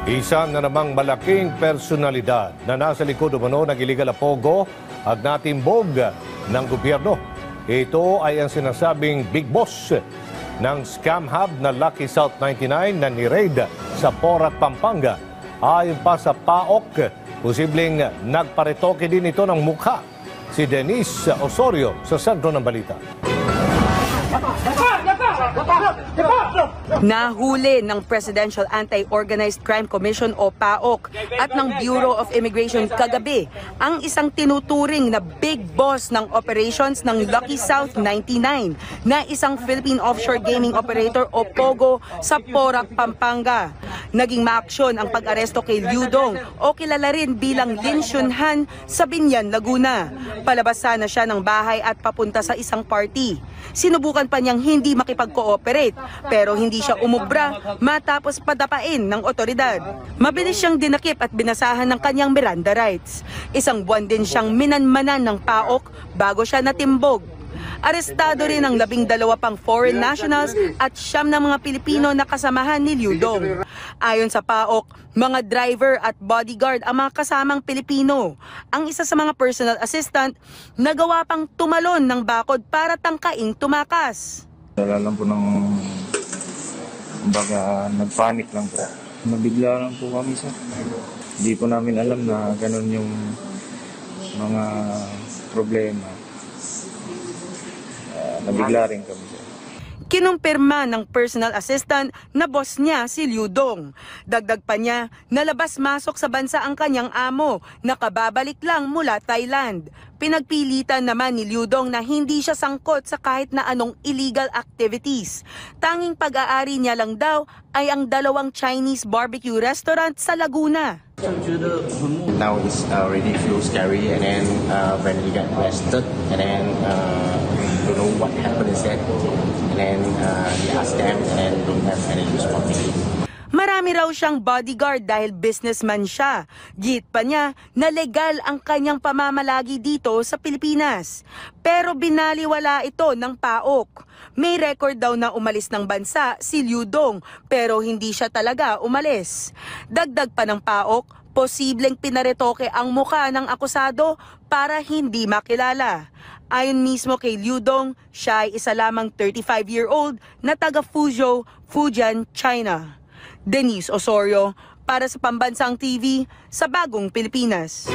Isa na namang malaking personalidad na nasa likod umano ng illegal na pogo at natimbog ng gobyerno. Ito ay ang sinasabing big boss ng scam hub na Lucky South 99 na ni-raid sa Porac, Pampanga. Ayon pa sa PAOK, posibleng nagparetoke din ito ng mukha si Denise Osorio sa sentro ng balita. Nahuli ng Presidential Anti-Organized Crime Commission o PAOK at ng Bureau of Immigration kagabi ang isang tinuturing na big boss ng operations ng Lucky South 99 na isang Philippine Offshore Gaming Operator o POGO sa Porac, Pampanga. Naging maaksyon ang pag-aresto kay Liu Dong o kilala rin bilang Lin Shunhan sa Binyan, Laguna. Palabas sana siya ng bahay at papunta sa isang party. Sinubukan pa niyang hindi makipag-cooperate pero hindi siya umubra matapos padapain ng otoridad. Mabilis siyang dinakip at binasahan ng kanyang Miranda rights. Isang buwan din siyang minanmanan ng PAOK bago siya natimbog. Arestado rin ang 12 pang foreign nationals at 9 na mga Pilipino na kasamahan ni Liu Dong. Ayon sa PAOK, mga driver at bodyguard ang mga kasamang Pilipino. Ang isa sa mga personal assistant nagawa pang tumalon ng bakod para tangkaing tumakas. Dala lang po ng baga nagpanik lang po. Nabigla lang po kami sir. Hindi po namin alam na ganun yung mga problema. Nabigla rin kami sir. Kinumpirma ng personal assistant na boss niya si Liu Dong. Dagdag pa niya, nalabas-masok sa bansa ang kanyang amo, nakababalik lang mula Thailand. Pinagpilitan naman ni Liu Dong na hindi siya sangkot sa kahit na anong illegal activities. Tanging pag-aari niya lang daw ay ang 2 Chinese barbecue restaurant sa Laguna. Now it's already feel scary and then when we got arrested and then don't know what happened instead and then we asked them and then don't have any response. Marami raw siyang bodyguard dahil businessman siya. Git pa niya na legal ang kanyang pamamalagi dito sa Pilipinas. Pero binaliwala ito ng PAOK. May record daw na umalis ng bansa si Liu Dong pero hindi siya talaga umalis. Dagdag pa ng PAOK, posibleng pinaretoke ang mukha ng akusado para hindi makilala. Ayon mismo kay Liu Dong, siya ay isa lamang 35-year-old na taga Fuzhou, Fujian, China. Denise Osorio para sa Pambansang TV sa Bagong Pilipinas.